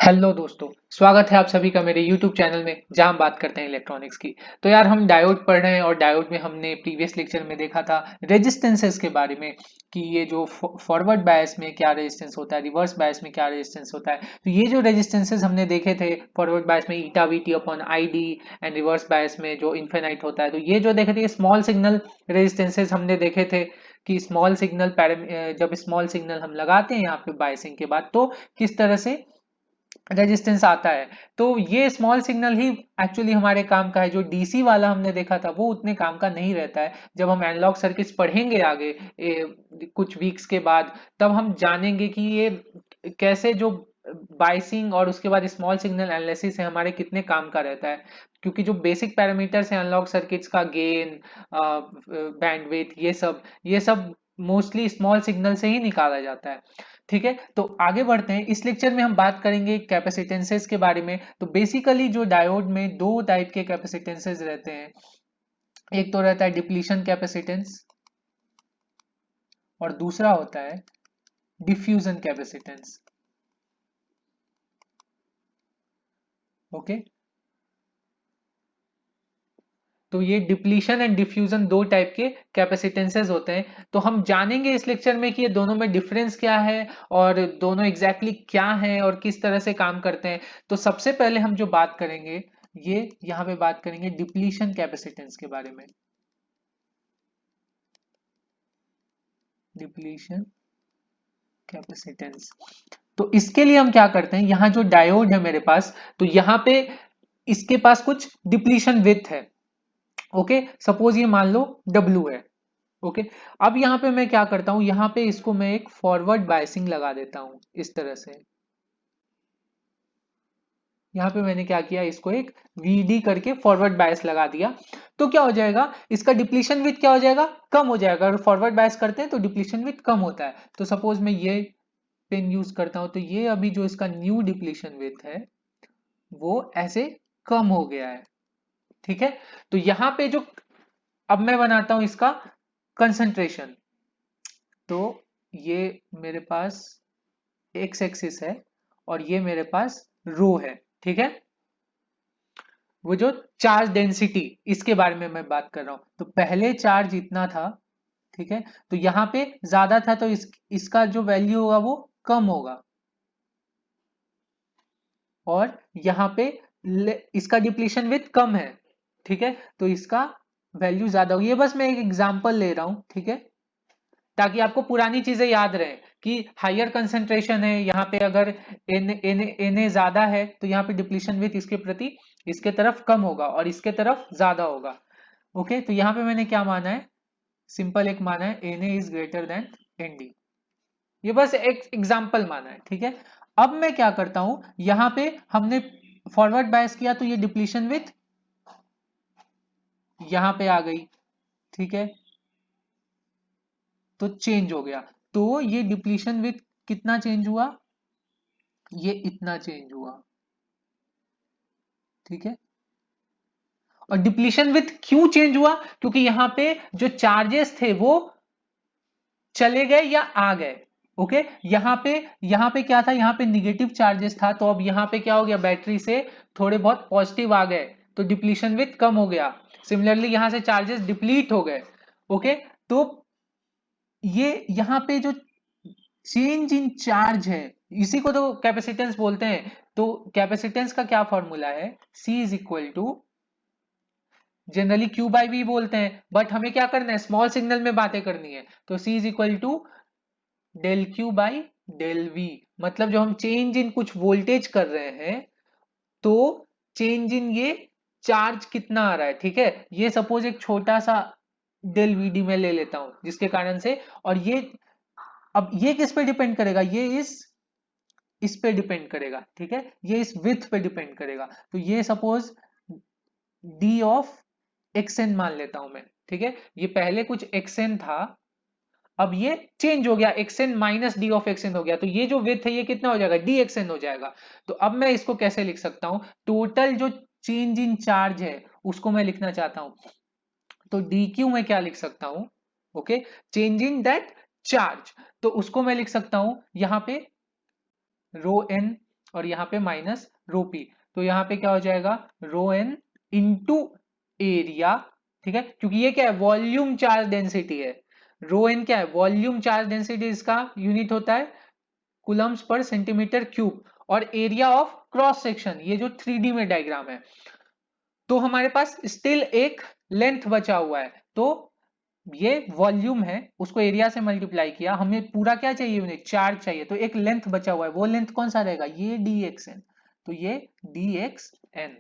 Hello दोस्तों, स्वागत है आप सभी का मेरे YouTube चैनल में जहां हम बात करते हैं इलेक्ट्रॉनिक्स की। तो यार हम डायोड पढ़ रहे हैं और डायोड में हमने प्रीवियस लेक्चर में देखा था रेजिस्टेंसेस के बारे में कि ये जो फॉरवर्ड बायस में क्या रेजिस्टेंस होता है, रिवर्स बायस में क्या रेजिस्टेंस होता है। तो ये जो रेजिस्टेंसेस हमने देखे थे फॉरवर्ड बायस में eta V T upon I D and reverse bias में जो इन्फिनाइट होता है, तो ये जो देखे थे स्मॉल सिग्नल रेजिस्टेंसेस हमने देखे थे कि स्मॉल सिग्नल जब स्मॉल सिग्नल हम लगाते हैं यहाँ पे बायसिंग के बाद तो किस तरह से रेजिस्टेंस आता है। तो ये स्मॉल सिग्नल ही एक्चुअली हमारे काम का है। जो डीसी वाला हमने देखा था वो उतने काम का नहीं रहता है। जब हम एनालॉग सर्किट्स पढ़ेंगे आगे कुछ वीक्स के बाद, तब हम जानेंगे कि ये कैसे जो बाइसिंग और उसके बाद स्मॉल सिग्नल एनालिसिस है हमारे कितने काम का रहता है। क्योंकि जो बेसिक पैरामीटर्स हैं एनालॉग सर्किट्स का, गेन, बैंडविड्थ, ये सब मोस्टली स्मॉल सिग्नल से ही निकाला जाता है। ठीक है, तो आगे बढ़ते हैं। इस लेक्चर में हम बात करेंगे कैपेसिटेंसेस के बारे में। तो बेसिकली जो डायोड में दो टाइप के कैपेसिटेंसेस रहते हैं। एक तो रहता है डिप्लीशन कैपेसिटेंस और दूसरा होता है डिफ्यूजन कैपेसिटेंस। ओके, तो ये डिप्लीशन एंड डिफ्यूजन दो टाइप के कैपेसिटेंसेस होते हैं। तो हम जानेंगे इस लेक्चर में कि ये दोनों में डिफरेंस क्या है और दोनों एग्जैक्टली क्या है और किस तरह से काम करते हैं। तो सबसे पहले हम जो बात करेंगे, ये यहाँ पे बात करेंगे डिप्लीशन कैपेसिटेंस के बारे में। डिप्लीशन कैपेसिटेंस, तो इसके लिए हम क्या करते हैं, यहाँ जो डायोड है मेरे पास, तो यहाँ पे इसके पास कुछ डिप्लीशन विथ है। ओके, सपोज ये मान लो W है। ओके, अब यहाँ पे मैं क्या करता हूं, यहाँ पे इसको मैं एक फॉरवर्ड बायसिंग लगा देता हूं इस तरह से। यहाँ पे मैंने क्या किया, इसको एक VD करके फॉरवर्ड बायस लगा दिया। तो क्या हो जाएगा, इसका डिप्लीशन विथ क्या हो जाएगा, कम हो जाएगा। अगर फॉरवर्ड बायस करते हैं तो डिप्लीशन विथ कम होता है। तो सपोज मैं ये पिन यूज करता हूं, तो ये अभी जो इसका न्यू डिप्लीशन विथ है वो ऐसे कम हो गया है। ठीक है, तो यहाँ पे जो अब मैं बनाता हूं इसका कंसंट्रेशन। तो ये मेरे पास एक्स एक्सिस है और ये मेरे पास रो है। ठीक है, वो जो चार्ज डेंसिटी, इसके बारे में मैं बात कर रहा हूं। तो पहले चार्ज इतना था, ठीक है, तो यहाँ पे ज्यादा था तो इसका जो वैल्यू होगा वो कम होगा। और यहाँ पे इसका डिप्लीशन विथ कम है। ठीक है, तो इसका वैल्यू ज्यादा होगी। ये बस मैं एक एग्जांपल ले रहा हूं, ठीक है, ताकि आपको पुरानी चीजें याद रहे कि हायर कंसंट्रेशन है यहाँ पे, अगर एन ज्यादा है तो यहाँ पे डिप्लीशन विथ इसके प्रति इसके तरफ कम होगा और इसके तरफ ज्यादा होगा। ओके, तो यहाँ पे मैंने क्या माना है, सिंपल एक माना है N is greater than N D. ये बस एक एग्जाम्पल माना है। ठीक है, अब मैं क्या करता हूं, यहाँ पे हमने फॉरवर्ड बायस किया तो ये डिप्लीशन विथ यहाँ पे आ गई। ठीक है, तो चेंज हो गया। तो ये डिप्लीशन विथ कितना चेंज हुआ, ये इतना चेंज हुआ। ठीक है, और डिप्लीशन विथ क्यों चेंज हुआ, क्योंकि यहाँ पे जो चार्जेस थे वो चले गए या आ गए। ओके, यहाँ पे क्या था, यहाँ पे निगेटिव चार्जेस था, तो अब यहाँ पे क्या हो गया, बैटरी से थोड़े बहुत पॉजिटिव आ गए तो डिप्लीशन विथ कम हो गया। सिमिलरली यहाँ से चार्जेस डिप्लीट हो गए। ओके, तो ये यहाँ पे जो चेंज इन चार्ज है, इसी को तो कैपेसिटेंस बोलते हैं। तो कैपेसिटेंस का क्या फॉर्मूला है, C is equal to, generally Q by V बोलते हैं, बट हमें क्या करना है, स्मॉल सिग्नल में बातें करनी है। तो C is equal to del Q by del V। मतलब जो हम चेंज इन कुछ वोल्टेज कर रहे हैं, तो चेंज इन ये चार्ज कितना आ रहा है। ठीक है, ये सपोज एक छोटा सा डेल VD में ले लेता हूं जिसके कारण से, और ये अब ये किस पे डिपेंड करेगा, ये इस पे डिपेंड करेगा। ठीक है, ये इस विथ पे डिपेंड करेगा। तो ये सपोज डी ऑफ एक्सएन मान लेता हूं मैं। ठीक है, ये पहले कुछ एक्सएन था, अब ये चेंज हो गया, X N minus D of xn हो गया। तो ये जो विथ है ये कितना हो जाएगा, डी एक्सएन हो जाएगा। तो अब मैं इसको कैसे लिख सकता हूं, टोटल जो चेंज इन चार्ज है उसको मैं लिखना चाहता हूं, तो डी क्यू में क्या लिख सकता हूं, okay, change in that charge. तो उसको मैं लिख सकता हूं यहाँ पे रो एन और यहाँ पे माइनस रो पी। तो यहाँ पे क्या हो जाएगा, रो एन इंटू एरिया, ठीक है, क्योंकि ये क्या है, वॉल्यूम चार्ज डेंसिटी है। रो एन क्या है, वॉल्यूम चार्ज डेंसिटी, इसका यूनिट होता है कूलम्स पर सेंटीमीटर क्यूब, और एरिया ऑफ क्रॉस सेक्शन, ये जो 3D में डायग्राम है। तो हमारे पास स्टिल एक लेंथ बचा हुआ है, तो ये वॉल्यूम है, उसको एरिया से मल्टीप्लाई किया, हमें पूरा क्या चाहिए, यूनिट चार्ज चाहिए, तो एक लेंथ बचा हुआ है, वो लेंथ कौन सा रहेगा, ये dxn, तो ये dxn,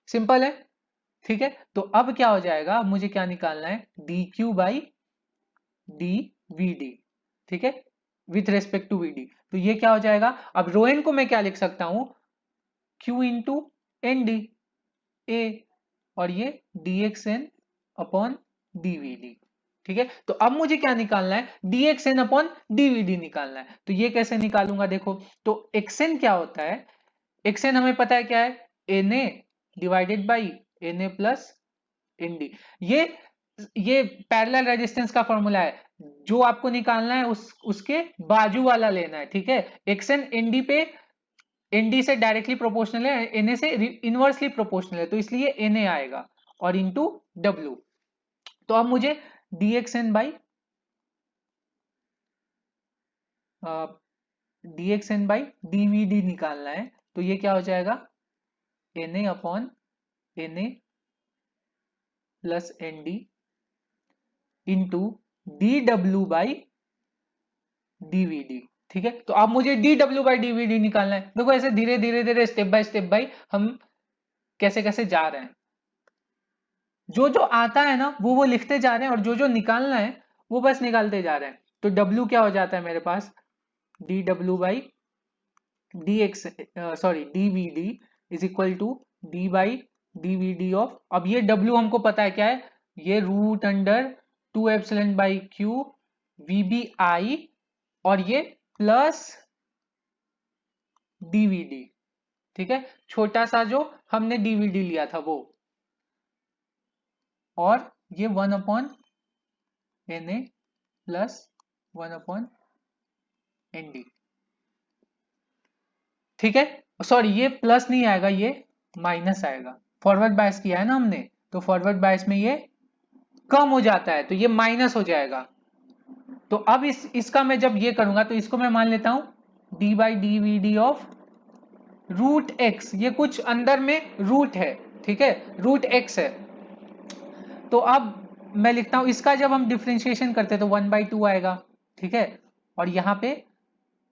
सिंपल है, ठीक है। तो अब क्या हो जाएगा, मुझे क्या निकालना है, dq बाई dvd, ठीक है, विथ रेस्पेक्ट टू vd। तो ये क्या हो जाएगा, अब रो एन को मैं क्या लिख सकता हूं, q into N D A, और ये dxn अपॉन dvd, ठीक है। तो अब मुझे क्या निकालना है, dxn अपॉन dvd निकालना है। तो ये कैसे निकालूंगा, देखो, तो xn क्या होता है, xn हमें पता है क्या है, na divided by na plus nd। ये पैरेलल रेजिस्टेंस का फॉर्मूला है, जो आपको निकालना है उसके बाजू वाला लेना है, ठीक है। xn nd पे, nd से डायरेक्टली प्रोपोर्शनल है, na से इनवर्सली प्रोपोर्शनल है, तो इसलिए na आएगा, और इंटू w। तो अब मुझे dxn बाई dvd निकालना है। तो ये क्या हो जाएगा, na upon na plus nd into dw by dvd, ठीक है। तो अब मुझे dw बाई dvd निकालना है। देखो ऐसे धीरे धीरे धीरे स्टेप बाय हम कैसे कैसे जा रहे हैं, जो जो आता है ना वो लिखते जा रहे हैं, और जो जो निकालना है वो बस निकालते जा रहे हैं। तो w क्या हो जाता है मेरे पास, dw by dx, sorry dvd is equal to d by dvd of, अब ये w हमको पता है क्या है, ये root under 2 epsilon by Q vbi, और ये प्लस dvd, ठीक है, छोटा सा जो हमने dvd लिया था वो, और ये 1 upon na plus 1 upon nd, ठीक है। सॉरी ये प्लस नहीं आएगा, ये माइनस आएगा, फॉरवर्ड बायस किया है ना हमने, तो फॉरवर्ड बायस में ये कम हो जाता है, तो ये माइनस हो जाएगा। तो अब इसका मैं जब ये करूंगा, तो इसको मैं मान लेता हूं d by dvd of root X, ये कुछ अंदर में रूट है, ठीक है, रूट एक्स है। तो अब मैं लिखता हूं, इसका जब हम डिफ्रेंशिएशन करते हैं तो 1/2 आएगा, ठीक है, और यहाँ पे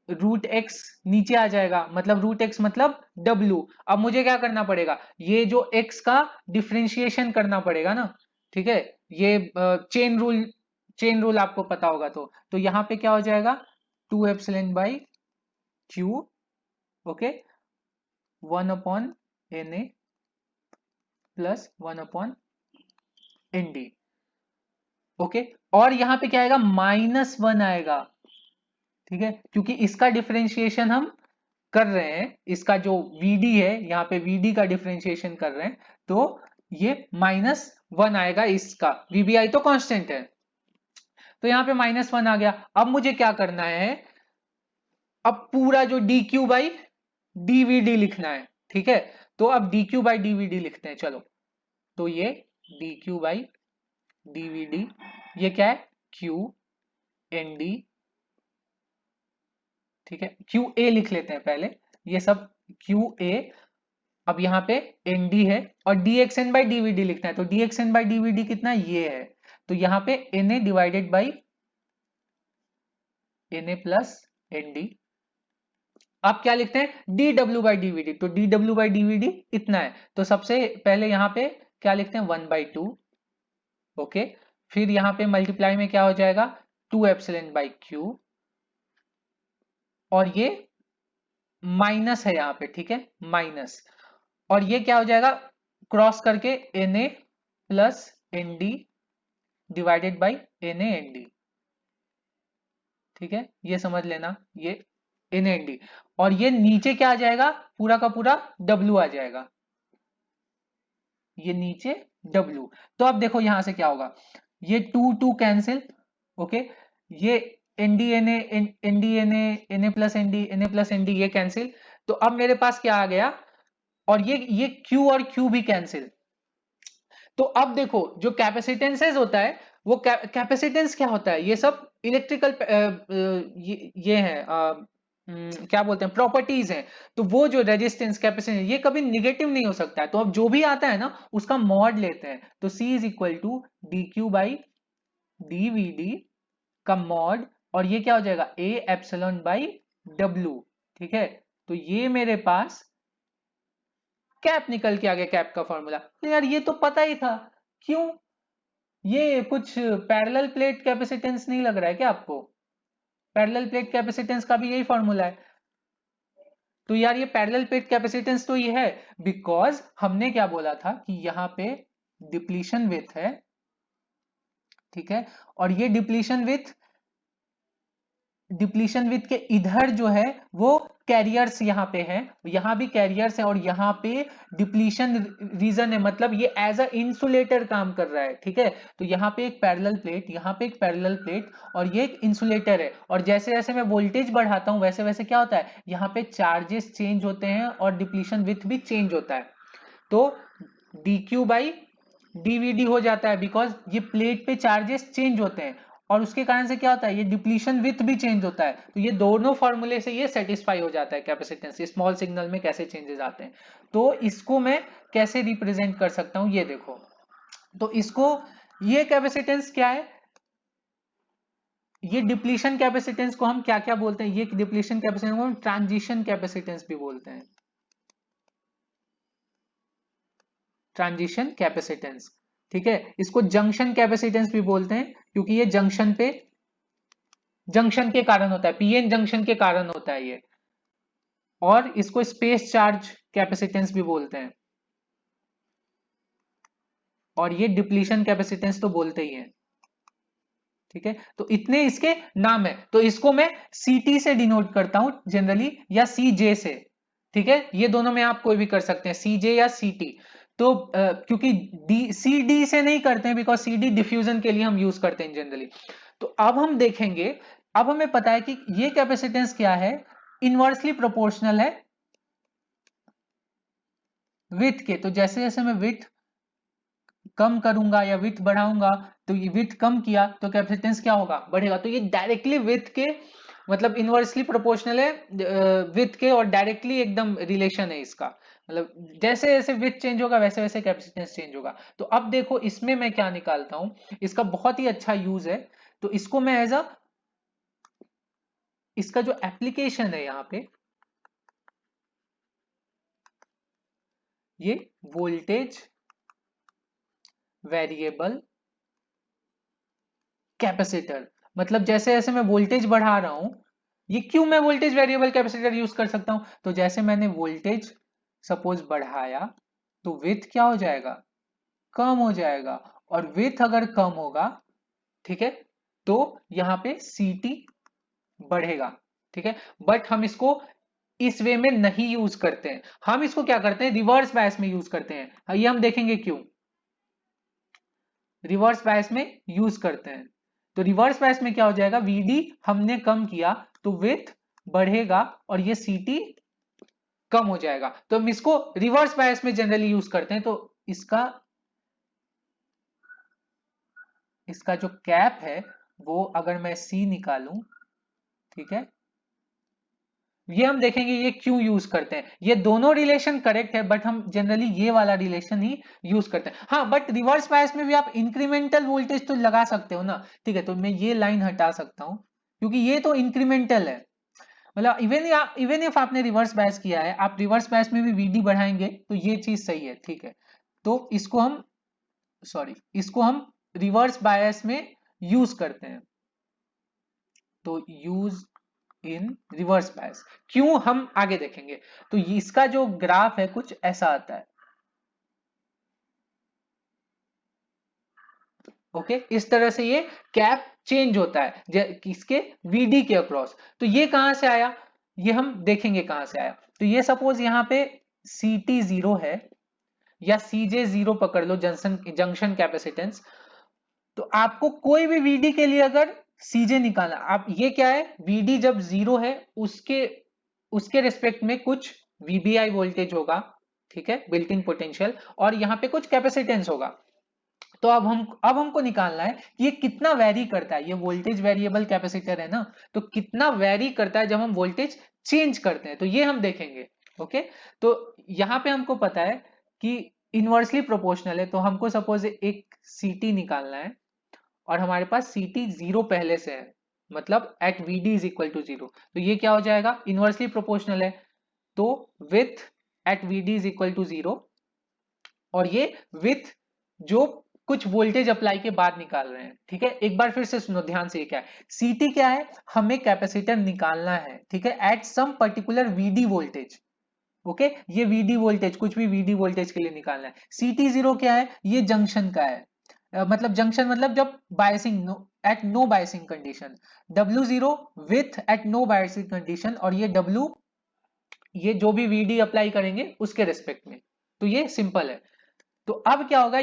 रूट एक्स नीचे आ जाएगा, मतलब रूट एक्स मतलब w। अब मुझे क्या करना पड़ेगा, ये जो x का डिफ्रेंशिएशन करना पड़ेगा ना, ठीक है, ये चेन रूल आपको पता होगा, तो यहाँ पे क्या हो जाएगा, 2 epsilon by Q, okay, 1 upon na plus 1 upon nd, okay, और यहाँ पे क्या आएगा, -1 आएगा, ठीक है, क्योंकि इसका डिफरेंशिएशन हम कर रहे हैं, इसका जो vd है, यहाँ पे vd का डिफरेंशिएशन कर रहे हैं, तो ये -1 आएगा, इसका vbi तो कांस्टेंट है, तो यहाँ पे -1 आ गया। अब मुझे क्या करना है, अब पूरा जो dq बाई dvd लिखना है, ठीक है। तो अब dq बाई dvd लिखते हैं, चलो, तो ये dq बाई dvd, ये क्या है, q nd, ठीक है, qa लिख लेते हैं पहले, ये सब qa, अब यहाँ पे nd है, और dxn बाई dvd लिखना है, तो dxn बाई dvd कितना, ये है, तो यहाँ पे na divided by na plus nd। आप क्या लिखते हैं, dw बाई dvd, तो dw बाई dvd इतना है, तो सबसे पहले यहाँ पे क्या लिखते हैं, 1/2, ओके, फिर यहाँ पे मल्टीप्लाई में क्या हो जाएगा, 2 एप्सिलॉन बाई क्यू, और ये माइनस है यहाँ पे, ठीक है, माइनस, और ये क्या हो जाएगा, क्रॉस करके na plus nd divided by na nd, ठीक है, ये समझ लेना, ये na nd, और ये नीचे क्या आ जाएगा, पूरा का पूरा w आ जाएगा, ये नीचे w। तो अब देखो यहां से क्या होगा, ये 2 कैंसिल, ओके, ये nd na na plus nd na plus nd ये कैंसिल, तो अब मेरे पास क्या आ गया, और ये Q और Q भी कैंसिल। तो अब देखो जो कैपेसिटेंसेस होता है, वो कैपेसिटेंस क्या होता है, ये सब इलेक्ट्रिकल ये है क्या बोलते हैं, प्रॉपर्टीज हैं। तो वो जो रेजिस्टेंस कैपेसिटेंस ये कभी निगेटिव नहीं हो सकता है। तो अब जो भी आता है ना उसका मॉड लेते हैं। तो C is equal to D Q by D V D का मॉड, और ये क्या हो जाएगा A एप्सिलॉन बाई W। ठीक है, तो ये मेरे पास कैप निकल के आ गया, कैप का फॉर्मूला। तो यार ये तो पता ही था। क्यों, ये कुछ पैरेलल प्लेट कैपेसिटेंस नहीं लग रहा है क्या आपको? पैरेलल प्लेट कैपेसिटेंस का भी यही फॉर्मूला है। तो यार ये पैरेलल प्लेट कैपेसिटेंस तो ये है, बिकॉज हमने क्या बोला था कि यहाँ पे डिप्लीशन विथ है, ठीक है, और ये डिप्लीशन विथ के इधर जो है वो कैरियर्स यहाँ पे हैं, यहाँ भी कैरियर्स हैं, और यहाँ पे डिप्लीशन रीजन है, मतलब ये एज अ इंसुलेटर काम कर रहा है। ठीक है, तो यहाँ पे एक पैरेलल प्लेट, यहाँ पे एक पैरेलल प्लेट, और ये एक इंसुलेटर है। और जैसे जैसे मैं वोल्टेज बढ़ाता हूँ वैसे वैसे क्या होता है, यहाँ पे चार्जेस चेंज होते हैं और डिप्लीशन विथ भी चेंज होता है। तो डी क्यू बाई डीवीडी हो जाता है, बिकॉज ये प्लेट पे चार्जेस चेंज होते हैं, और उसके कारण से क्या होता है, ये डिप्लीशन विथ भी चेंज होता है। तो ये दोनों फॉर्मूले से ये सेटिस्फाई हो जाता है कैपेसिटेंस, स्मॉल सिग्नल में कैसे चेंजेस आते हैं। तो इसको मैं कैसे रिप्रेजेंट कर सकता हूं, ये देखो। तो इसको, ये कैपेसिटेंस क्या है, ये डिप्लीशन कैपेसिटेंस को हम क्या क्या बोलते हैं, ये डिप्लीशन कैपेसिटेंस को हम ट्रांजिशन कैपेसिटेंस भी बोलते हैं, ट्रांजिशन कैपेसिटेंस। ठीक है, इसको जंक्शन कैपेसिटेंस भी बोलते हैं, क्योंकि ये जंक्शन के कारण होता है, पीएन जंक्शन के कारण होता है ये। और इसको स्पेस चार्ज कैपेसिटेंस भी बोलते हैं, और ये डिप्लीशन कैपेसिटेंस तो बोलते ही हैं। ठीक है, तो इतने इसके नाम है। तो इसको मैं सीटी से डिनोट करता हूं जनरली, या सीजे से। ठीक है, ये दोनों में आप कोई भी कर सकते हैं, सीजे या सीटी। तो क्योंकि डी सी डी से नहीं करते हैं, बिकॉज सी डी डिफ्यूजन के लिए हम यूज करते हैं जनरली। तो अब हम देखेंगे, अब हमें पता है कि ये कैपेसिटेंस क्या है, इनवर्सली प्रोपोर्शनल है विथ के। तो जैसे जैसे मैं विथ कम करूंगा या विथ बढ़ाऊंगा, तो ये विथ कम किया तो कैपेसिटेंस क्या होगा, बढ़ेगा। तो ये डायरेक्टली विथ के, मतलब इनवर्सली प्रोपोर्शनल है विथ के, और डायरेक्टली एकदम रिलेशन है इसका। मतलब जैसे जैसे विथ चेंज होगा वैसे वैसे कैपेसिटेंस चेंज होगा। तो अब देखो इसमें मैं क्या निकालता हूं, इसका बहुत ही अच्छा यूज है। तो इसको मैं एज अ, इसका जो एप्लीकेशन है यहाँ पे, ये वोल्टेज वेरिएबल कैपेसिटर, मतलब जैसे जैसे मैं वोल्टेज बढ़ा रहा हूं, ये क्यों मैं वोल्टेज वेरिएबल कैपेसिटर यूज कर सकता हूं, तो जैसे मैंने वोल्टेज सपोज बढ़ाया, तो विथ क्या हो जाएगा, कम हो जाएगा। और विथ अगर कम होगा, ठीक है, तो यहाँ पे सीटी बढ़ेगा। ठीक है, बट हम इसको इस वे में नहीं यूज करते हैं, हम इसको क्या करते हैं, रिवर्स बायस में यूज करते हैं। ये हम देखेंगे क्यों रिवर्स बायस में यूज करते हैं। तो रिवर्स बायस में क्या हो जाएगा, वीडी हमने कम किया तो विथ बढ़ेगा, और ये सीटी कम हो जाएगा। तो हम इसको रिवर्स बायस में जनरली यूज करते हैं। तो इसका इसका जो कैप है, वो अगर मैं सी निकालूं, ठीक है, ये हम देखेंगे ये क्यों यूज करते हैं। ये दोनों रिलेशन करेक्ट है, बट हम जनरली ये वाला रिलेशन ही यूज करते हैं। हाँ, बट रिवर्स बायस में भी आप इंक्रीमेंटल वोल्टेज तो लगा सकते हो ना। ठीक है, तो मैं ये लाइन हटा सकता हूं, क्योंकि ये तो इंक्रीमेंटल है। मतलब इवन इफ आपने रिवर्स बायस किया है, आप रिवर्स बायस में भी वीडी बढ़ाएंगे तो ये चीज सही है। ठीक है, तो इसको हम रिवर्स बायस में यूज करते हैं। तो यूज इन रिवर्स बायस क्यों, हम आगे देखेंगे। तो इसका जो ग्राफ है कुछ ऐसा आता है। ओके, इस तरह से ये कैप चेंज होता है किसके, वीडी के अक्रॉस। तो ये कहां से आया, ये हम देखेंगे कहां से आया। तो ये सपोज यहां पे सीटी 0 है, या सीजे 0 पकड़ लो, जंक्शन कैपेसिटेंस। तो आपको कोई भी वीडी के लिए अगर सीजे निकालना, आप ये क्या है, वीडी जब 0 है उसके उसके रिस्पेक्ट में कुछ VBI वोल्टेज होगा, ठीक है, बिल्ट इन पोटेंशियल, और यहाँ पे कुछ कैपेसिटेंस होगा। तो अब हमको निकालना है कि ये कितना वेरी करता है, ये वोल्टेज वेरिएबल कैपेसिटर है ना, तो कितना वेरी करता है जब हम वोल्टेज चेंज करते हैं, तो ये हम देखेंगे। ओके, तो यहाँ पे हमको पता है कि इनवर्सली प्रोपोर्शनल है, तो हमको सपोज एक CT निकालना है और हमारे पास CT 0 पहले से है, मतलब at VD is equal to 0, तो ये क्या हो जाएगा, इनवर्सली प्रोपोर्शनल है, तो with at VD is equal to 0, और ये विथ जो कुछ वोल्टेज अप्लाई के बाद निकाल रहे हैं, ठीक है। एक बार फिर से सुनो ध्यान से, ये क्या है, CT क्या है, हमें कैपेसिटर निकालना है, ठीक है, at some particular VD voltage. Okay, ये VD वोल्टेज, कुछ भी VD वोल्टेज के लिए निकालना है। CT 0 क्या है, ये जंक्शन का है, मतलब जंक्शन मतलब जब biasing at no biasing condition, W0 with at no biasing condition, और ये W ये जो भी VD अप्लाई करेंगे उसके रेस्पेक्ट में। तो ये सिंपल है। तो अब क्या होगा,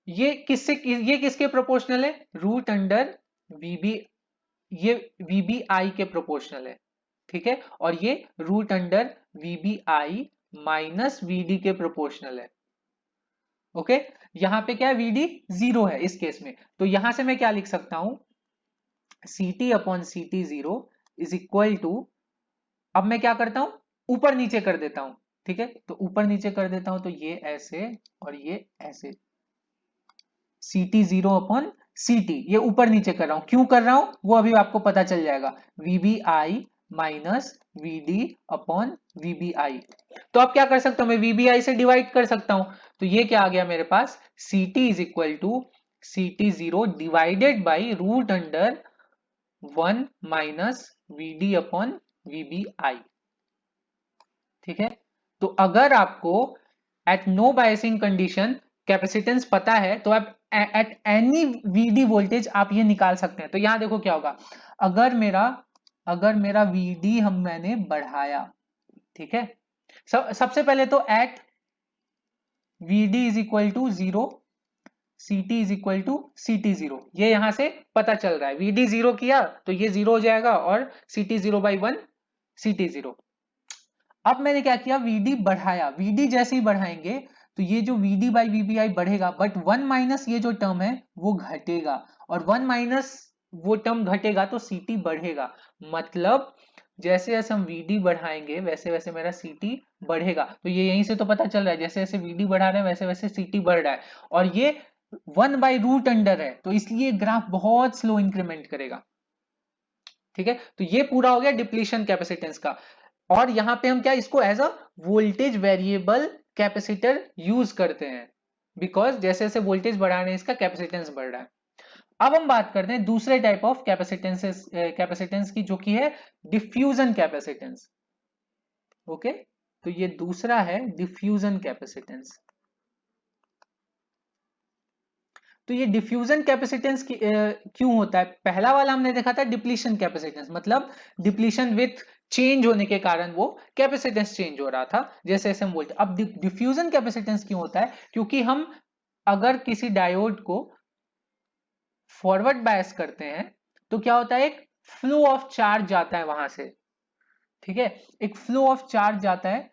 ये किसके प्रोपोर्शनल है, रूट अंडर VB, ये VBI के प्रोपोर्शनल है, ठीक है, और ये root under VBI minus VD के प्रोपोर्शनल है। ओके, यहां पे क्या है, VD 0 है इस केस में, तो यहां से मैं क्या लिख सकता हूं, CT upon CT 0 is equal to, अब मैं क्या करता हूं, ऊपर नीचे कर देता हूं, ठीक है, तो ऊपर नीचे कर देता हूं, तो ये ऐसे और ये ऐसे, CT 0 अपॉन CT, ये ऊपर नीचे कर रहा हूं, क्यों कर रहा हूं वो अभी आपको पता चल जाएगा, VBI minus VD upon VBI। तो आप क्या कर सकता हूं, मैं VBI से डिवाइड कर सकता हूं, तो ये क्या आ गया मेरे पास, CT is equal to CT 0 divided by root under 1 minus VD upon VBI, ठीक है। तो अगर आपको at no biasing condition capacitance पता है, तो आप एट एनी VD वोल्टेज आप ये निकाल सकते हैं। तो यहां देखो क्या होगा, अगर मेरा VD मैंने बढ़ाया, ठीक है, सबसे पहले तो at VD is equal to 0, CT is equal to CT 0, ये यहां से पता चल रहा है, VD 0 किया तो ये 0 हो जाएगा, और CT 0 बाई 1 CT 0। अब मैंने क्या किया, VD बढ़ाया, VD जैसे ही बढ़ाएंगे तो ये जो VD बाई VBI बढ़ेगा, बट 1 माइनस ये जो टर्म है वो घटेगा, और 1 माइनस वो टर्म घटेगा तो CT बढ़ेगा, मतलब जैसे जैसे हम VD बढ़ाएंगे वैसे वैसे मेरा CT बढ़ेगा। तो ये यहीं से तो पता चल रहा है, जैसे जैसे VD बढ़ा रहे हैं वैसे वैसे CT बढ़ रहा है, और ये 1 बाई रूट अंडर है, तो इसलिए ग्राफ बहुत स्लो इंक्रीमेंट करेगा, ठीक है। तो ये पूरा हो गया डिप्लीशन कैपेसिटेंस का, और यहां पे हम क्या इसको as a voltage variable capacitor use करते हैं, बिकॉज जैसे जैसे वोल्टेज बढ़ा रहे हैं इसका कैपेसिटेंस बढ़ रहा है। अब हम बात करते हैं दूसरे टाइप ऑफ कैपेसिटेंस की, जो कि है डिफ्यूजन कैपेसिटेंस। ओके, तो ये दूसरा है डिफ्यूजन कैपेसिटेंस। तो ये डिफ्यूजन कैपेसिटेंस क्यों होता है, पहला वाला हमने देखा था डिप्लीशन कैपेसिटेंस, मतलब डिप्लीशन विथ चेंज होने के कारण वो कैपेसिटेंस चेंज हो रहा था जैसे जैसे हम बोलते। अब डिफ्यूजन कैपेसिटेंस क्यों होता है, क्योंकि हम अगर किसी डायोड को फॉरवर्ड बायस करते हैं तो क्या होता है, एक फ्लो ऑफ चार्ज जाता है वहां से, ठीक है, एक फ्लो ऑफ चार्ज जाता है।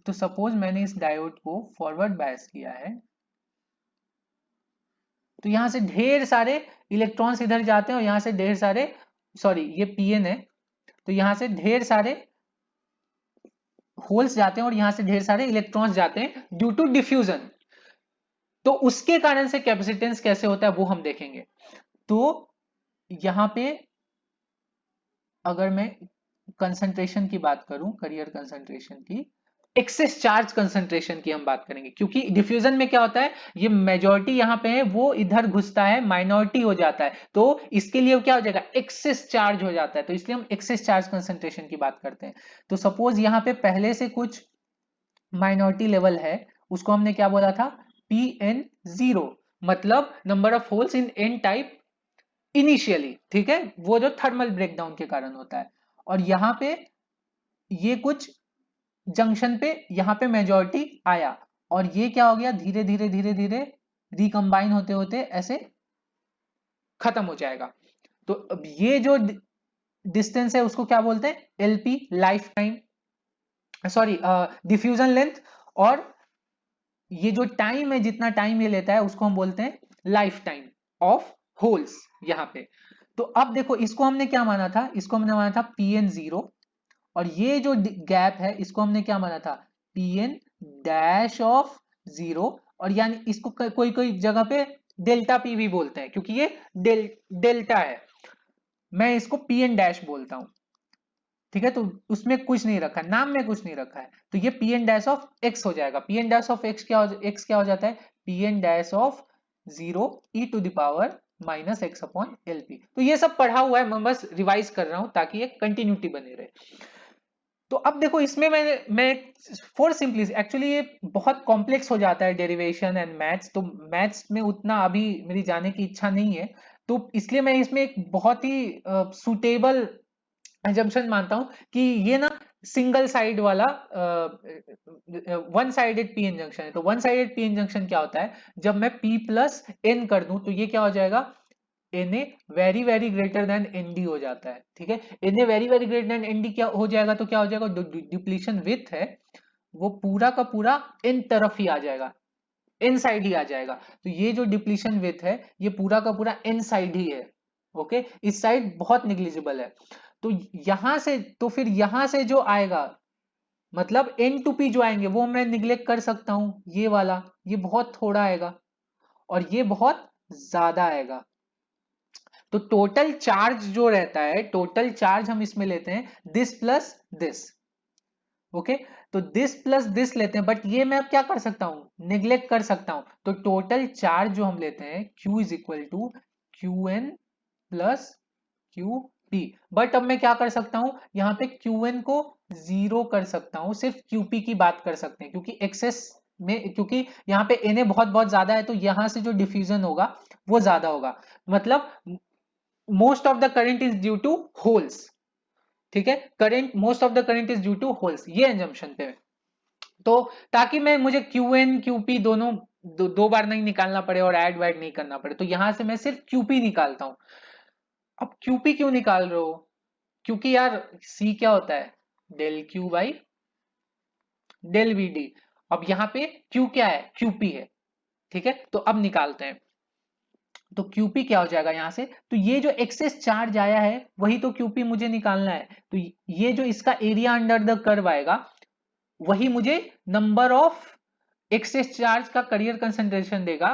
तो सपोज मैंने इस डायोड को फॉरवर्ड बायस किया है, तो यहां से ढेर सारे इलेक्ट्रॉन्स इधर जाते हैं, और यहां से ढेर सारे, सॉरी ये पीएन है, तो यहां से ढेर सारे होल्स जाते हैं और यहां से ढेर सारे इलेक्ट्रॉन्स जाते हैं ड्यू टू डिफ्यूजन। तो उसके कारण से कैपेसिटेंस कैसे होता है वो हम देखेंगे। तो यहां पे अगर मैं कंसंट्रेशन की बात करूं, करियर कंसंट्रेशन की, एक्सेस चार्ज कंसंट्रेशन की हम बात करेंगे, क्योंकि डिफ्यूजन में क्या होता है, ये मेजॉरिटी यहां पे है वो इधर घुसता है, माइनॉरिटी हो जाता है, तो इसके लिए क्या हो जाएगा, एक्सेस चार्ज हो जाता है, तो इसलिए हम एक्सेस चार्ज कंसंट्रेशन की बात करते हैं। तो सपोज यहां पे पहले से कुछ माइनॉरिटी लेवल है, उसको हमने क्या बोला था, PN0, मतलब number of holes in N type initially, ठीक है, वो जो थर्मल ब्रेकडाउन के कारण होता है। और यहां पे ये कुछ जंक्शन पे यहां पे मेजॉरिटी आया, और ये क्या हो गया, धीरे धीरे धीरे धीरे रिकंबाइन होते होते ऐसे खत्म हो जाएगा। तो अब ये जो डिस्टेंस है उसको क्या बोलते हैं, LP, life time, sorry diffusion length, और ये जो टाइम है, जितना टाइम ये लेता है उसको हम बोलते हैं लाइफ टाइम ऑफ होल्स यहां पे। तो अब देखो इसको हमने क्या माना था, इसको हमने माना था Pn जीरो, और ये जो गैप है इसको हमने क्या माना था, Pn डैश ऑफ जीरो, और यानी इसको कोई कोई जगह पे डेल्टा पी भी बोलते हैं क्योंकि ये डेल्टा है, मैं इसको Pn डैश बोलता हूं, ठीक है। तो उसमें कुछ नहीं रखा, नाम में कुछ नहीं रखा है, तो ये Pn डैश ऑफ x हो जाएगा। Pn डैश ऑफ x क्या हो जाता है, Pn dash of zero E to the power minus x upon L P. तो ये सब पढ़ा हुआ है, मैं बस रिवाइज कर रहा हूं ताकि एक कंटिन्यूटी बने रहे। तो अब देखो इसमें मैं फॉर सिंपली, एक्चुअली ये बहुत कॉम्प्लेक्स हो जाता है डेरिवेशन एंड मैथ्स, तो मैथ्स में उतना अभी मेरी जाने की इच्छा नहीं है, तो इसलिए मैं इसमें एक बहुत ही सुटेबल एजम्पशन मानता हूं कि ये ना सिंगल साइड वाला वन साइडेड पीएन जंक्शन है। तो वन साइडेड पीएन जंक्शन क्या होता है, जब मैं P प्लस एन कर दूं तो ये क्या हो जाएगा, Na very very greater then Nd हो जाता है, ठीक है। Na very very greater then Nd क्या हो जाएगा, तो क्या हो जाएगा, डिप्लीशन विथ है वो पूरा का पूरा इन तरफ ही आ जाएगा, इन साइड ही आ जाएगा। तो ये जो डिप्लीशन विथ है ये पूरा का पूरा इन साइड ही है, ओके, इस साइड बहुत निग्लिजिबल है। तो यहां से, तो फिर यहां से जो आएगा, मतलब एन टू पी जो आएंगे वो मैं निग्लेक्ट कर सकता हूं, ये वाला ये बहुत थोड़ा आएगा और ये बहुत ज्यादा आएगा। तो टोटल चार्ज जो रहता है, टोटल चार्ज हम इसमें लेते हैं दिस प्लस दिस, ओके। तो दिस प्लस दिस लेते हैं, बट ये मैं अब क्या कर सकता हूं, निग्लेक्ट कर सकता हूं। तो टोटल चार्ज जो हम लेते हैं Q is equal to Q N plus Q P. But अब मैं क्या कर सकता हूं, यहाँ पे क्यू एन को जीरो कर सकता हूं, सिर्फ क्यूपी की बात कर सकते हैं क्योंकि एक्सेस में, क्योंकि यहाँ पे एन बहुत बहुत ज्यादा है, तो यहां से जो डिफ्यूजन होगा वो ज्यादा होगा, मतलब most of the current is due to holes, ठीक है। Current, most of the current is due to holes, ये एजम्पशन पे। तो ताकि मैं, मुझे क्यू एन क्यूपी दोनों दो बार नहीं निकालना पड़े और ऐड वैड नहीं करना पड़े, तो यहां से मैं सिर्फ क्यूपी निकालता हूं। अब क्यूपी क्यों निकाल रहे हो, क्योंकि यार सी क्या होता है, del Q by del V D. अब यहाँ पे क्यू क्या है, क्यूपी है, ठीक है। तो अब निकालते हैं, तो क्यूपी क्या हो जाएगा यहां से, तो ये जो एक्सेस चार्ज आया है वही तो क्यूपी मुझे निकालना है। तो ये जो इसका एरिया अंडर द कर्व आएगा वही मुझे नंबर ऑफ एक्सेस चार्ज का करियर कंसंट्रेशन देगा,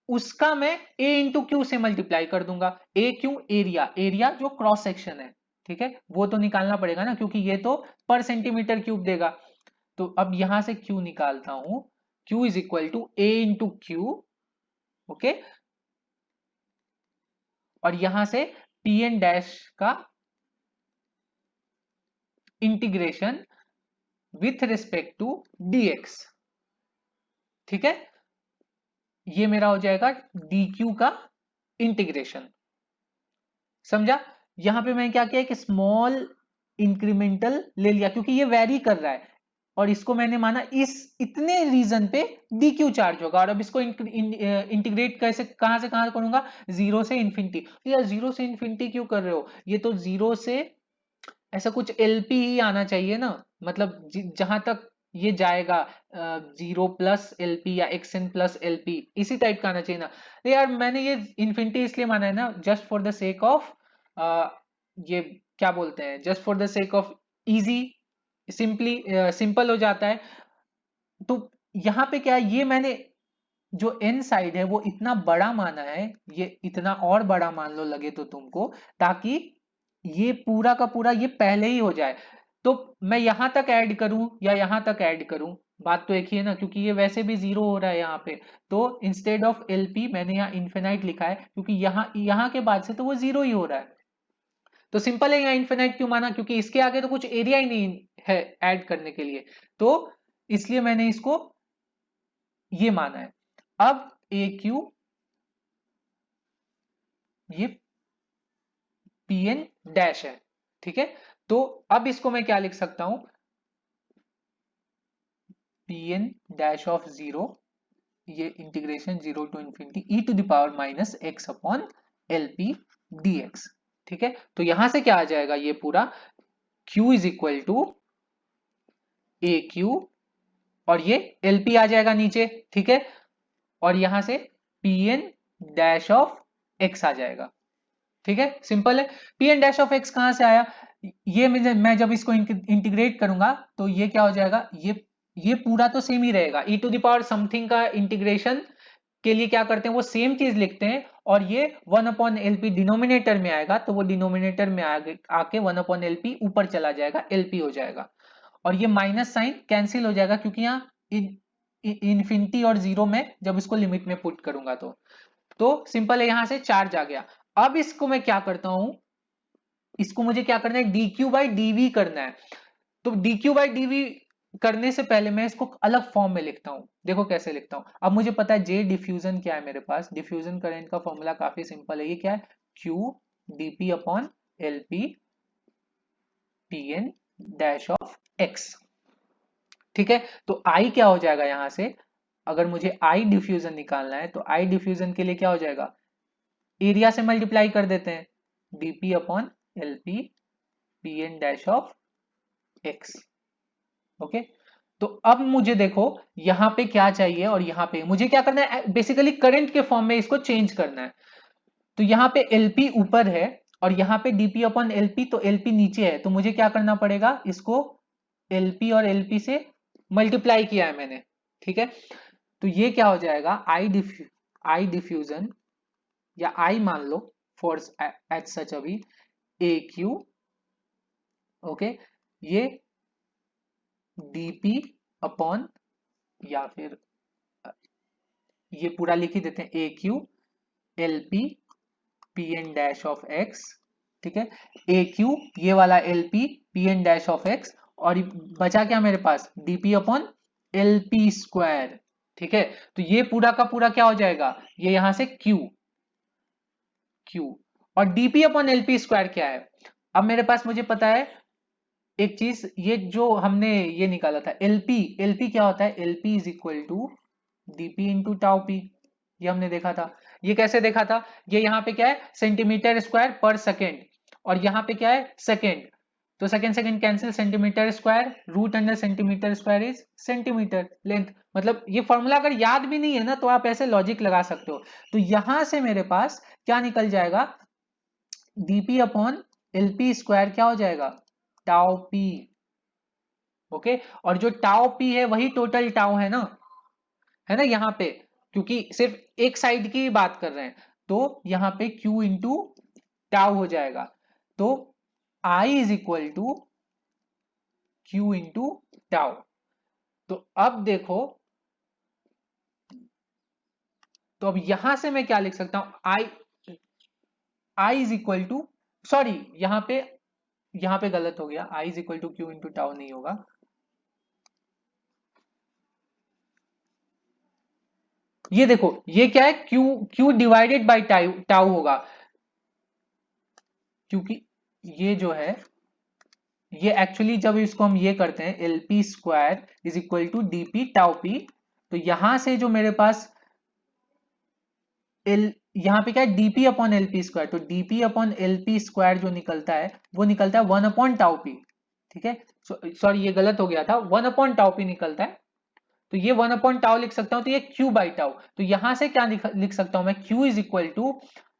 उसका मैं a इंटू क्यू से मल्टीप्लाई कर दूंगा। ए क्यू एरिया, एरिया जो क्रॉस सेक्शन है, ठीक है, वो तो निकालना पड़ेगा ना क्योंकि ये तो पर सेंटीमीटर क्यूब देगा। तो अब यहां से q निकालता हूं, q is equal to a into Q, okay, और यहां से pn डैश का integration with respect to dx, ठीक है, ये मेरा हो जाएगा dq का इंटीग्रेशन, समझा। यहां पे मैं क्या किया कि स्मॉल इंक्रीमेंटल ले लिया क्योंकि ये वेरी कर रहा है, और इसको मैंने माना इस इतने रीजन पे dq चार्ज होगा, और अब इसको इंटीग्रेट कैसे, कहां से कहां करूंगा, जीरो से इन्फिनिटी। तो यार जीरो से इन्फिनिटी क्यों कर रहे हो, ये तो जीरो से ऐसा कुछ एलपी ही आना चाहिए ना, मतलब जहां तक ये जाएगा जीरो प्लस एलपी या एक्स एन प्लस एलपी, इसी टाइप का आना चाहिए ना। तो यार मैंने ये इन्फिनिटी इसलिए माना है ना, just for the sake of, ये क्या बोलते हैं, just for the sake of easy, simply simple हो जाता है। तो यहाँ पे क्या है, ये मैंने जो एन साइड है वो इतना बड़ा माना है, ये इतना और बड़ा मान लो लगे तो तुमको, ताकि ये पूरा का पूरा ये पहले ही हो जाए। तो मैं यहां तक ऐड करूं या यहां तक ऐड करूं, बात तो एक ही है ना, क्योंकि ये वैसे भी जीरो हो रहा है यहाँ पे। तो इंस्टेड ऑफ एलपी मैंने यहाँ इन्फिनाइट लिखा है क्योंकि यहाँ के बाद से तो वो जीरो ही हो रहा है। तो सिंपल है, यहाँ इन्फिनाइट क्यों माना, क्योंकि इसके आगे तो कुछ एरिया ही नहीं है ऐड करने के लिए, तो इसलिए मैंने इसको ये माना है। अब ए क्यू, ये पी एन डैश है, ठीक है। तो अब इसको मैं क्या लिख सकता हूं, P N dash of zero, ये integration zero to infinity e to the power minus x upon L P D X, ठीक है, तो यहां से क्या आ जाएगा ये पूरा Q is equal to A Q, और ये LP आ जाएगा नीचे, ठीक है, और यहां से PN डैश ऑफ X आ जाएगा। ठीक है, सिंपल है। PN डैश ऑफ X कहां से आया, ये मैं जब इसको इंटीग्रेट करूंगा तो ये क्या हो जाएगा, ये पूरा तो सेम ही रहेगा, e to the power something का इंटीग्रेशन के लिए क्या करते हैं, वो सेम चीज लिखते हैं, और ये 1/LP डिनोमिनेटर में आएगा, तो वो डिनोमिनेटर में आके 1/LP ऊपर चला जाएगा, LP हो जाएगा, और ये माइनस साइन कैंसिल हो जाएगा, क्योंकि यहाँ इन्फिनिटी और जीरो में जब इसको लिमिट में पुट करूंगा तो सिंपल है, यहां से चार्ज आ गया। अब इसको मैं क्या करता हूं, इसको मुझे क्या करना है, dq बाई dv करना है। तो dq बाई dv करने से पहले मैं इसको अलग फॉर्म में लिखता हूं, देखो कैसे लिखता हूं। अब मुझे पता है J डिफ्यूजन क्या है, मेरे पास डिफ्यूजन करंट का फॉर्मूला काफी सिंपल है, ये क्या है, q dp upon LP PN dash of x। ठीक है, तो I क्या हो जाएगा यहां से, अगर मुझे I डिफ्यूजन निकालना है तो I डिफ्यूजन के लिए क्या हो जाएगा, एरिया से मल्टीप्लाई कर देते हैं, dp upon LP PN dash of x। Okay, तो अब मुझे देखो यहां पे क्या चाहिए, और यहां पे मुझे क्या करना है, बेसिकली करंट के फॉर्म में इसको चेंज करना है। तो यहाँ पे LP ऊपर है और यहाँ पे dp अपॉन LP, तो LP नीचे है, तो मुझे क्या करना पड़ेगा, इसको LP और LP से मल्टीप्लाई किया है मैंने। ठीक है, तो ये क्या हो जाएगा, I डिफ्यूजन या I मान लो फॉर एज सच अभी AQ, ओके, ये dp अपॉन, या फिर ये पूरा लिख ही देते हैं, AQ LP PN dash of x। ठीक है, AQ ये वाला LP PN dash of x, और बचा क्या मेरे पास, dp अपॉन LP स्क्वायर। ठीक है, तो ये पूरा का पूरा क्या हो जाएगा, ये यहां से Q, और dp अपॉन LP स्क्वायर क्या है। अब मेरे पास मुझे पता है एक चीज, ये जो हमने ये निकाला था LP क्या होता है, LP is equal to dp into tau P, ये हमने देखा था। ये कैसे देखा था, ये यहाँ पे क्या है, सेंटीमीटर स्क्वायर पर सेकेंड, और यहाँ पे क्या है, सेकेंड, तो second second cancel, centimetre square root under centimetre square is centimetre length. मतलब ये फॉर्मूला अगर याद भी नहीं है ना, तो आप ऐसे लॉजिक लगा सकते हो। तो यहां से मेरे पास क्या निकल जाएगा, dp अपॉन LP स्क्वायर क्या हो जाएगा, टाउ पी। ओके, और जो टाउ पी है वही टोटल टाउ है ना यहाँ पे, क्योंकि सिर्फ एक साइड की बात कर रहे हैं, तो यहाँ पे Q इंटू टाउ हो जाएगा, तो I is equal to Q into tau. तो अब देखो, तो अब यहां से मैं क्या लिख सकता हूं, I is equal to, sorry यहाँ पे गलत हो गया, I is equal to Q into tau नहीं होगा, ये देखो ये क्या है, Q डिवाइडेड बाई टाउ होगा, क्योंकि ये जो है, ये एक्चुअली जब इसको हम ये करते हैं LP square is equal to DP tau P, तो यहां से जो मेरे पास यहाँ पे क्या है, DP अपॉन LP स्क्वायर, तो DP अपॉन LP स्क्वायर जो निकलता है वो निकलता है 1 अपॉन टाउ पी। ठीक है, सॉरी ये गलत हो गया था, 1 अपॉन टाउ पी निकलता है, तो ये 1 अपॉन टाउ लिख सकता हूं, तो ये Q बाई टाउ, तो यहां से क्या लिख सकता हूं मैं, Q is equal to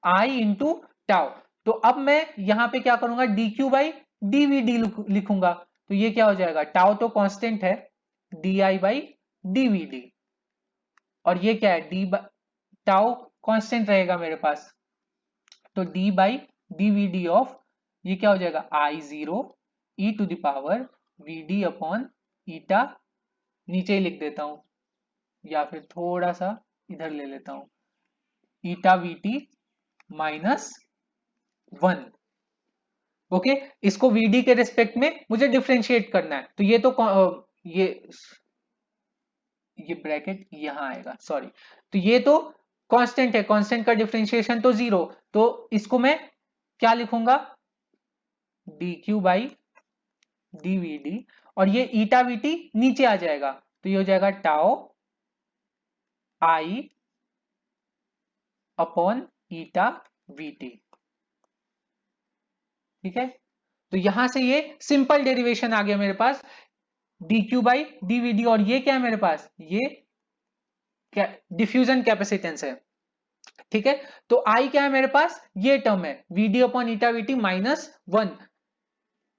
I into tau. तो अब मैं यहाँ पे क्या करूंगा, DQ बाई DVD लिखूंगा, तो ये क्या हो जाएगा, टाउ तो कांस्टेंट है, DI बाई DVD, और ये क्या है, टाउ कांस्टेंट रहेगा मेरे पास, तो D बाई DVD ऑफ, ये क्या हो जाएगा, I0 e to the power VD upon eta, नीचे ही लिख देता हूं, या फिर थोड़ा सा इधर ले लेता हूं, ईटा VT माइनस 1। ओके, इसको VD के रिस्पेक्ट में मुझे डिफ्रेंशिएट करना है, तो ये तो ये ये ब्रैकेट यहां आएगा, सॉरी, तो ये तो कांस्टेंट है, कांस्टेंट का डिफरेंशिएशन तो जीरो, तो इसको मैं क्या लिखूंगा, DQ बाई DVD, और ये ईटा VT नीचे आ जाएगा, तो ये हो जाएगा tau I upon eta VT। ठीक है, तो यहां से ये सिंपल डेरिवेशन आ गया मेरे पास, dq बाई dvd, और ये क्या है मेरे पास, ये क्या डिफ्यूजन कैपेसिटेंस है। ठीक है, तो आई क्या है मेरे पास, ये टर्म है vd upon eta VT minus 1,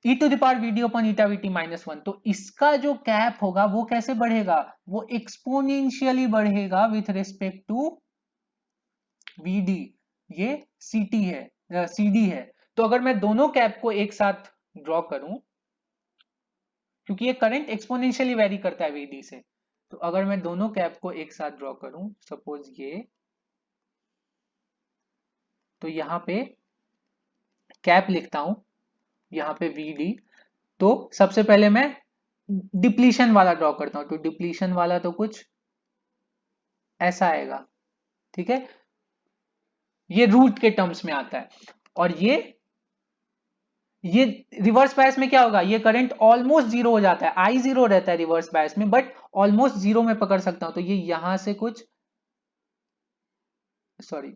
E to the power VD upon eta VT minus 1। तो इसका जो कैप होगा वो कैसे बढ़ेगा, वो एक्सपोनेंशियली बढ़ेगा विथ रिस्पेक्ट टू वीडी, ये सीटी है, सीडी है। तो अगर मैं दोनों कैप को एक साथ ड्रॉ करूं, क्योंकि ये करंट एक्सपोनेंशियली वेरी करता है वीडी से, तो अगर मैं दोनों कैप को एक साथ ड्रॉ करूं, सपोज ये, तो यहां पे कैप लिखता हूं, यहां पे वीडी, तो सबसे पहले मैं डिप्लीशन वाला ड्रॉ करता हूं, तो डिप्लीशन वाला तो कुछ ऐसा आएगा। ठीक है, ये रूट के टर्म्स में आता है, और ये रिवर्स बायस में क्या होगा, ये करंट ऑलमोस्ट जीरो हो जाता है, आई जीरो रहता है रिवर्स बायस में, बट ऑलमोस्ट जीरो में पकड़ सकता हूं। तो ये यहां से कुछ, सॉरी,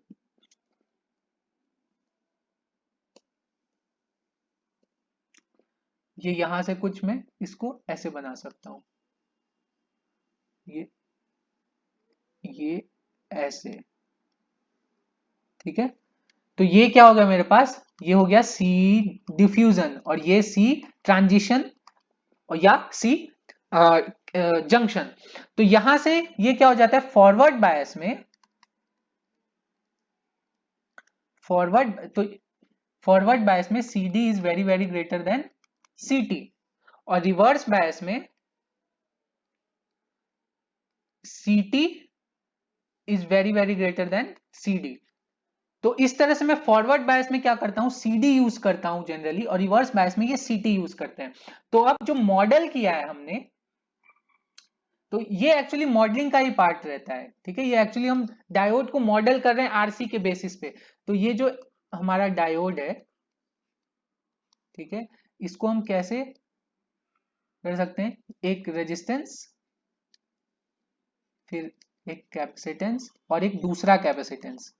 ये यहां से कुछ मैं इसको ऐसे बना सकता हूं, ये ऐसे। ठीक है, तो ये क्या हो गया मेरे पास, ये हो गया सी डिफ्यूजन, और ये सी ट्रांजिशन, और या सी जंक्शन। तो यहां से ये क्या हो जाता है, फॉरवर्ड बायस में, फॉरवर्ड बायस में C D is very very greater than C T, और रिवर्स बायस में C T is very very greater than C D. तो इस तरह से मैं फॉरवर्ड बायस में क्या करता हूं, सीडी यूज करता हूं जनरली, और रिवर्स बायस में ये सीटी यूज करते हैं। तो अब जो मॉडल किया है हमने, तो ये एक्चुअली मॉडलिंग का ही पार्ट रहता है। ठीक है, ये एक्चुअली हम डायोड को मॉडल कर रहे हैं आरसी के बेसिस पे। तो ये जो हमारा डायोड है, ठीक है, इसको हम कैसे कर सकते हैं, एक रेजिस्टेंस, फिर एक कैपेसिटेंस, और एक दूसरा कैपेसिटेंस।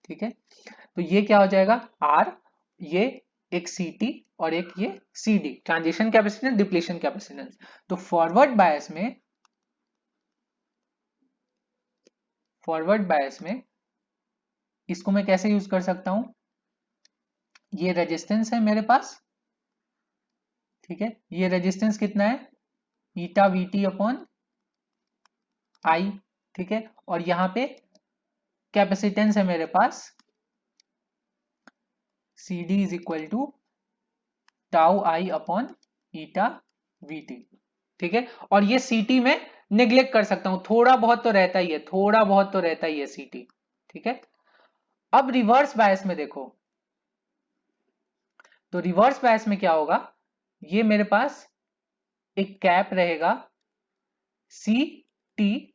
ठीक है, तो ये क्या हो जाएगा, आर, ये एक सी टी, और एक ये C D, transition capacitance, depletion capacitance. तो फॉरवर्ड बायस में इसको मैं कैसे यूज कर सकता हूं, ये रेजिस्टेंस है मेरे पास। ठीक है, ये रेजिस्टेंस कितना है, ईटा वीटी अपॉन आई। ठीक है, और यहां पे कैपेसिटेंस है मेरे पास, C D is equal to tau I upon eta VT. ठीक है, और ये सीटी में नेग्लेक्ट कर सकता हूं, थोड़ा बहुत तो रहता ही है, थोड़ा बहुत तो रहता ही है सीटी। ठीक है, अब रिवर्स बायस में देखो, तो रिवर्स बायस में क्या होगा, ये मेरे पास एक कैप रहेगा सी टी,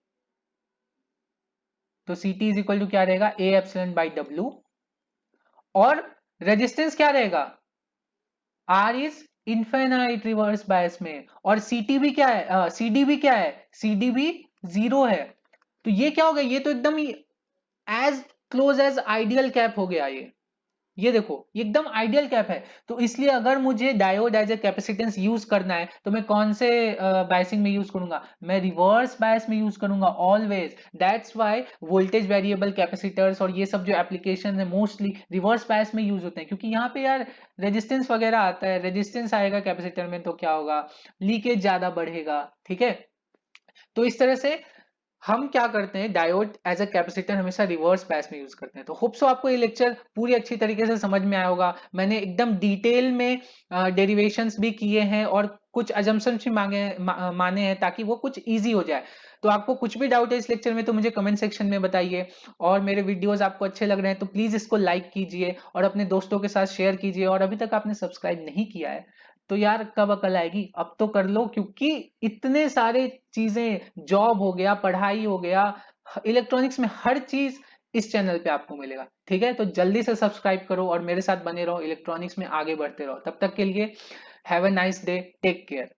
तो C T is equal to क्या रहेगा, ए एप्सिलॉन बाई डब्ल्यू, और रेजिस्टेंस क्या रहेगा, R is infinite reverse bias में, और सीटी भी क्या है, सीडी भी क्या है, सीडी भी जीरो है। तो ये क्या हो गया, ये तो एकदम ही as close as ideal cap हो गया ये देखो, ये एकदम आइडियल कैप है। तो इसलिए अगर मुझे diode as a capacitance use करना है, तो मैं कौन से बायसिंग में यूज करूंगा, मैं रिवर्स बायस में यूज करूंगा always. That's why voltage variable capacitors और ये सब जो एप्लीकेशन है मोस्टली रिवर्स बायस में यूज होते हैं, क्योंकि यहाँ पे यार रेजिस्टेंस वगैरह आता है, रेजिस्टेंस आएगा कैपेसिटर में तो क्या होगा, लीकेज ज्यादा बढ़ेगा। ठीक है, तो इस तरह से हम क्या करते हैं, डायोड एज अ कैपेसिटर हमेशा रिवर्स बायस में यूज करते हैं। तो होप सो आपको ये लेक्चर पूरी अच्छी तरीके से समझ में आया होगा। मैंने एकदम डिटेल में डेरिवेशंस भी किए हैं और कुछ अजम्पशंस भी माने हैं, ताकि वो कुछ इजी हो जाए। तो आपको कुछ भी डाउट है इस लेक्चर में तो मुझे कमेंट सेक्शन में बताइए, और मेरे वीडियोस आपको अच्छे लग रहे हैं तो प्लीज इसको लाइक कीजिए और अपने दोस्तों के साथ शेयर कीजिए, और अभी तक आपने सब्सक्राइब नहीं किया है तो यार कब अकल आएगी, अब तो कर लो, क्योंकि इतने सारे चीजें, जॉब हो गया, पढ़ाई हो गया, इलेक्ट्रॉनिक्स में हर चीज इस चैनल पे आपको मिलेगा। ठीक है, तो जल्दी से सब्सक्राइब करो और मेरे साथ बने रहो, इलेक्ट्रॉनिक्स में आगे बढ़ते रहो। तब तक के लिए have a nice day, take care.